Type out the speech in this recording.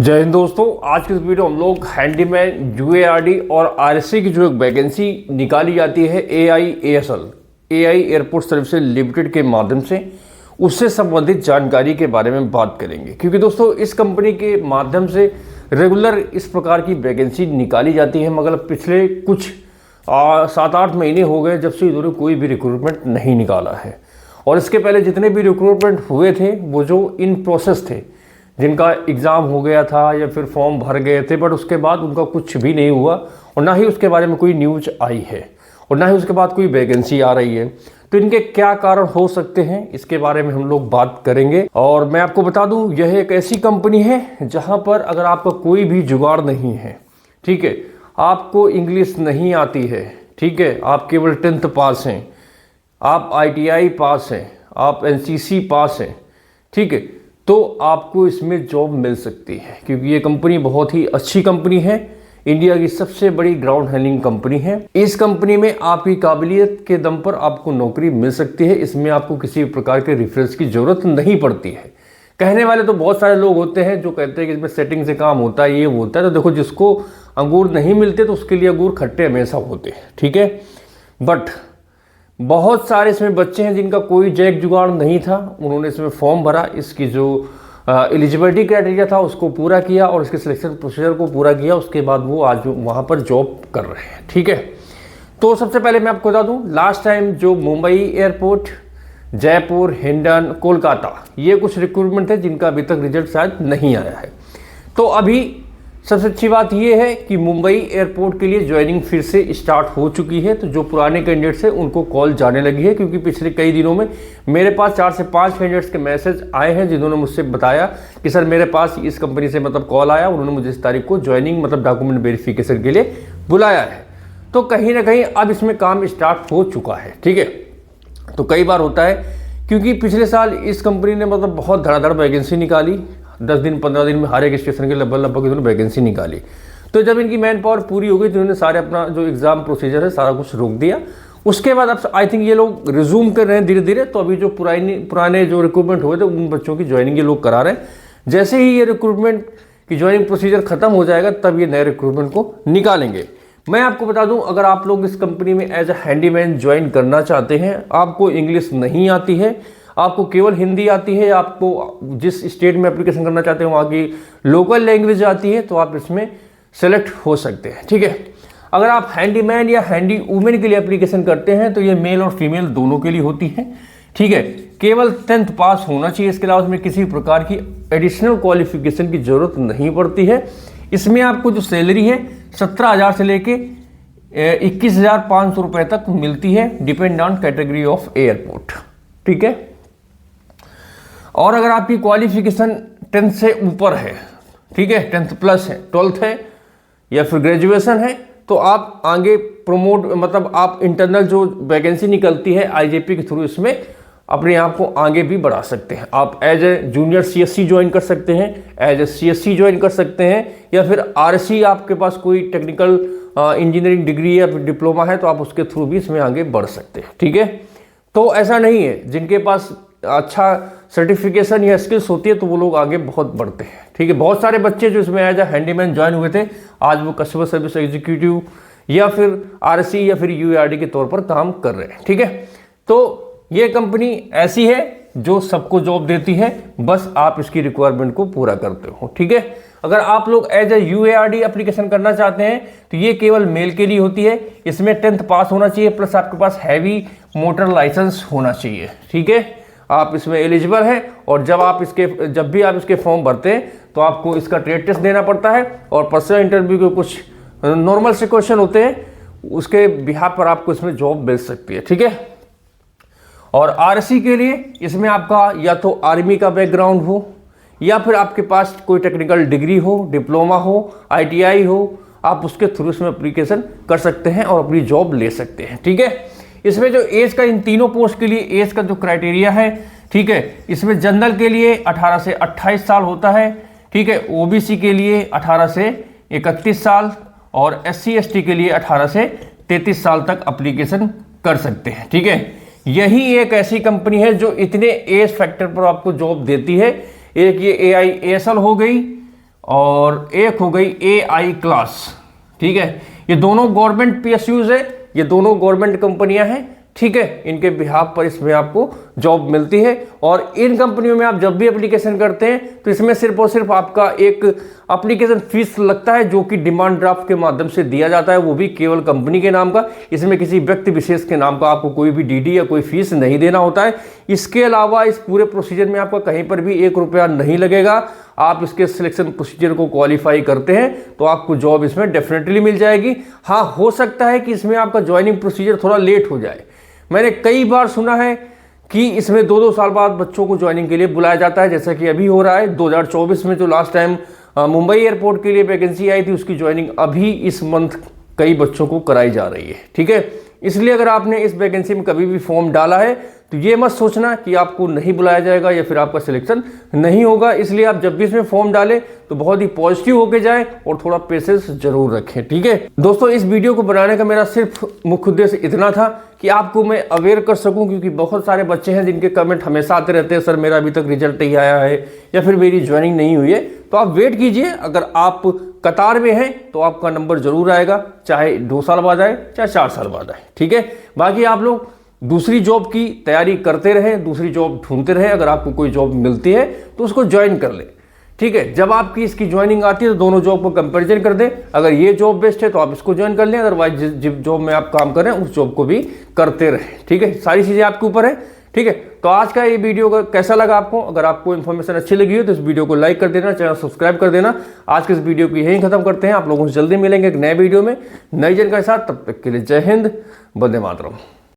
जय हिंद दोस्तों। आज के इस वीडियो हम लोग हैंडीमैन यूएआरडी और आरएससी की जो एक वैकेंसी निकाली जाती है एआईएएसएल एयरपोर्ट सर्विसेज लिमिटेड के माध्यम से, उससे संबंधित जानकारी के बारे में बात करेंगे। क्योंकि दोस्तों इस कंपनी के माध्यम से रेगुलर इस प्रकार की वैकेंसी निकाली जाती है, मगर पिछले कुछ 7-8 महीने हो गए जब से इन्होंने कोई भी रिक्रूटमेंट नहीं निकाला है। और इसके पहले जितने भी रिक्रूटमेंट हुए थे वो जो इन प्रोसेस थे, जिनका एग्ज़ाम हो गया था या फिर फॉर्म भर गए थे, बट उसके बाद उनका कुछ भी नहीं हुआ और ना ही उसके बारे में कोई न्यूज आई है और ना ही उसके बाद कोई वैकेंसी आ रही है। तो इनके क्या कारण हो सकते हैं, इसके बारे में हम लोग बात करेंगे। और मैं आपको बता दूं, यह एक ऐसी कंपनी है जहां पर अगर आपका कोई भी जुगाड़ नहीं है, ठीक है, आपको इंग्लिश नहीं आती है, ठीक है, आप केवल 10th पास हैं, आप ITI पास हैं, आप NCC पास हैं, ठीक है, तो आपको इसमें जॉब मिल सकती है। क्योंकि ये कंपनी बहुत ही अच्छी कंपनी है, इंडिया की सबसे बड़ी ग्राउंड हैंडलिंग कंपनी है। इस कंपनी में आपकी काबिलियत के दम पर आपको नौकरी मिल सकती है। इसमें आपको किसी प्रकार के रेफरेंस की जरूरत नहीं पड़ती है। कहने वाले तो बहुत सारे लोग होते हैं जो कहते हैं कि इसमें सेटिंग से काम होता है, ये होता है। तो देखो, जिसको अंगूर नहीं मिलते तो उसके लिए अंगूर खट्टे हमेशा होते हैं, ठीक है। बट बहुत सारे इसमें बच्चे हैं जिनका कोई जैक जुगाड़ नहीं था, उन्होंने इसमें फॉर्म भरा, इसकी जो एलिजिबिलिटी क्राइटेरिया था उसको पूरा किया और इसके सिलेक्शन प्रोसीजर को पूरा किया। उसके बाद वो आज वहाँ पर जॉब कर रहे हैं, ठीक है। तो सबसे पहले मैं आपको बता दूं, लास्ट टाइम जो मुंबई एयरपोर्ट, जयपुर, हिंडन, कोलकाता, ये कुछ रिक्रूटमेंट थे जिनका अभी तक रिजल्ट शायद नहीं आया है। तो अभी सबसे अच्छी बात यह है कि मुंबई एयरपोर्ट के लिए ज्वाइनिंग फिर से स्टार्ट हो चुकी है। तो जो पुराने कैंडिडेट्स हैं उनको कॉल जाने लगी है, क्योंकि पिछले कई दिनों में मेरे पास 4 से 5 कैंडिडेट्स के मैसेज आए हैं जिन्होंने मुझसे बताया कि सर मेरे पास इस कंपनी से कॉल आया, उन्होंने मुझे इस तारीख को ज्वाइनिंग डॉक्यूमेंट वेरिफिकेशन के लिए बुलाया है। तो कहीं ना कहीं अब इसमें काम स्टार्ट हो चुका है, ठीक है। तो कई बार होता है, क्योंकि पिछले साल इस कंपनी ने बहुत धड़ाधड़ वैकेंसी निकाली, 10 दिन 15 दिन में हर एक स्टेशन के लगभग इन्होंने वैकेंसी निकाली। तो जब इनकी मैन पावर पूरी हो गई तो इन्होंने सारे अपना जो एग्जाम प्रोसीजर है सारा कुछ रोक दिया। उसके बाद अब आई थिंक ये लोग रिज्यूम कर रहे हैं धीरे धीरे। तो अभी जो पुराने जो रिक्रूटमेंट हुए थे उन बच्चों की ज्वाइनिंग ये लोग करा रहे हैं। जैसे ही ये रिक्रूटमेंट की ज्वाइनिंग प्रोसीजर खत्म हो जाएगा तब ये नए रिक्रूटमेंट को निकालेंगे। मैं आपको बता दूं, अगर आप लोग इस कंपनी में एज ए हैंडीमैन ज्वाइन करना चाहते हैं, आपको इंग्लिश नहीं आती है, आपको केवल हिंदी आती है, आपको जिस स्टेट में एप्लीकेशन करना चाहते हैं वहाँ की लोकल लैंग्वेज आती है, तो आप इसमें सेलेक्ट हो सकते हैं, ठीक है। अगर आप हैंडीमैन या हैंडी वुमेन के लिए एप्लीकेशन करते हैं तो ये मेल और फीमेल दोनों के लिए होती है, ठीक है। केवल 10th पास होना चाहिए, इसके अलावा इसमें किसी प्रकार की एडिशनल क्वालिफिकेशन की जरूरत नहीं पड़ती है। इसमें आपको जो सैलरी है 17,000 से लेके 21,500 रुपये तक मिलती है, depend on category of airport, ठीक है। और अगर आपकी क्वालिफिकेशन 10th से ऊपर है, ठीक है, 10th प्लस है, 12th है या फिर ग्रेजुएशन है, तो आप आगे प्रमोट आप इंटरनल जो वैकेंसी निकलती है IJP के थ्रू, इसमें अपने आप को आगे भी बढ़ा सकते हैं। आप as a junior CSC join कर सकते हैं, एज ए CSC ज्वाइन कर सकते हैं, या फिर RC आपके पास कोई टेक्निकल इंजीनियरिंग डिग्री या फिर डिप्लोमा है तो आप उसके थ्रू भी इसमें आगे बढ़ सकते हैं, ठीक है। तो ऐसा नहीं है, जिनके पास अच्छा सर्टिफिकेशन या स्किल्स होती है तो वो लोग आगे बहुत बढ़ते हैं, ठीक है। बहुत सारे बच्चे जो इसमें एज ए हैंडीमैन ज्वाइन हुए थे, आज वो कस्टमर सर्विस एग्जीक्यूटिव या फिर RC या फिर UARD के तौर पर काम कर रहे हैं, ठीक है। तो ये कंपनी ऐसी है जो सबको जॉब देती है, बस आप इसकी रिक्वायरमेंट को पूरा करते हो, ठीक है। अगर आप लोग एज ए UARD एप्लीकेशन करना चाहते हैं तो ये केवल मेल के लिए होती है। इसमें 10th पास होना चाहिए, प्लस आपके पास हैवी मोटर लाइसेंस होना चाहिए, ठीक है। आप इसमें एलिजिबल हैं और जब भी आप इसके फॉर्म भरते हैं तो आपको इसका ट्रेड टेस्ट देना पड़ता है और पर्सनल इंटरव्यू के कुछ नॉर्मल से क्वेश्चन होते हैं, उसके बिहाफ पर आपको इसमें जॉब मिल सकती है, ठीक है। और RC के लिए इसमें आपका या तो आर्मी का बैकग्राउंड हो या फिर आपके पास कोई टेक्निकल डिग्री हो, डिप्लोमा हो, ITI हो, आप उसके थ्रू इसमें एप्लीकेशन कर सकते हैं और अपनी जॉब ले सकते हैं, ठीक है। इसमें जो एज का, इन तीनों पोस्ट के लिए एज का जो क्राइटेरिया है, ठीक है, इसमें जनरल के लिए 18 से 28 साल होता है, ठीक है, OBC के लिए 18 से 31 साल और SC ST के लिए 18 से 33 साल तक एप्लीकेशन कर सकते हैं, ठीक है। यही एक ऐसी कंपनी है जो इतने एज फैक्टर पर आपको जॉब देती है। एक ये AIASL हो गई, और एक हो गई AI क्लास। ठीक है, ये दोनों गवर्नमेंट PSUs है, ये दोनों गवर्नमेंट कंपनियां हैं। ठीक है, इनके बिहाफ पर इसमें आपको जॉब मिलती है और इन कंपनियों में आप जब भी एप्लीकेशन करते हैं तो इसमें सिर्फ और सिर्फ आपका एक एप्लीकेशन फीस लगता है, जो कि डिमांड ड्राफ्ट के माध्यम से दिया जाता है, वो भी केवल कंपनी के नाम का। इसमें किसी व्यक्ति विशेष के नाम का आपको कोई भी DD या कोई फीस नहीं देना होता है। इसके अलावा इस पूरे प्रोसीजर में आपका कहीं पर भी 1 रुपया नहीं लगेगा। आप इसके सिलेक्शन प्रोसीजर को क्वालिफाई करते हैं तो आपको जॉब इसमें डेफिनेटली मिल जाएगी। हाँ, हो सकता है कि इसमें आपका ज्वाइनिंग प्रोसीजर थोड़ा लेट हो जाए। मैंने कई बार सुना है कि इसमें 2-2 साल बाद बच्चों को ज्वाइनिंग के लिए बुलाया जाता है, जैसा कि अभी हो रहा है। 2024 में जो लास्ट टाइम मुंबई एयरपोर्ट के लिए वैकेंसी आई थी, उसकी ज्वाइनिंग अभी इस मंथ कई बच्चों को कराई जा रही है। ठीक है, इसलिए अगर आपने इस वैकेंसी में कभी भी फॉर्म डाला है तो ये मत सोचना कि आपको नहीं बुलाया जाएगा या फिर आपका सिलेक्शन नहीं होगा। इसलिए आप जब भी इसमें फॉर्म डालें तो बहुत ही पॉजिटिव होकर जाएं और थोड़ा पेशेंस जरूर रखें। ठीक है दोस्तों, इस वीडियो को बनाने का मेरा सिर्फ मुख्य उद्देश्य इतना था कि आपको मैं अवेयर कर सकूं, क्योंकि बहुत सारे बच्चे हैं जिनके कमेंट हमेशा आते रहते हैं, सर मेरा अभी तक रिजल्ट नहीं आया है या फिर मेरी ज्वाइनिंग नहीं हुई है। तो आप वेट कीजिए, अगर आप कतार में हैं तो आपका नंबर जरूर आएगा, चाहे 2 साल बाद आए चाहे 4 साल बाद आए। ठीक है, बाकी आप लोग दूसरी जॉब की तैयारी करते रहें, दूसरी जॉब ढूंढते रहें। अगर आपको कोई जॉब मिलती है तो उसको ज्वाइन कर लें। ठीक है, जब आपकी इसकी ज्वाइनिंग आती है तो दोनों जॉब को कंपैरिजन कर दें। अगर ये जॉब बेस्ट है तो आप इसको ज्वाइन कर लें, अदरवाइज जिस जॉब में आप काम कर रहे हैं उस जॉब को भी करते रहें। ठीक है, सारी चीज़ें आपके ऊपर है। ठीक है, तो आज का ये वीडियो कैसा लगा आपको? अगर आपको इन्फॉर्मेशन अच्छी लगी हो तो इस वीडियो को लाइक कर देना, चैनल सब्सक्राइब कर देना। आज के इस वीडियो को यहीं खत्म करते हैं। आप लोगों से जल्दी मिलेंगे एक नए वीडियो में नई जानकारी के साथ। तब तक के लिए जय हिंद, वंदे मातरम।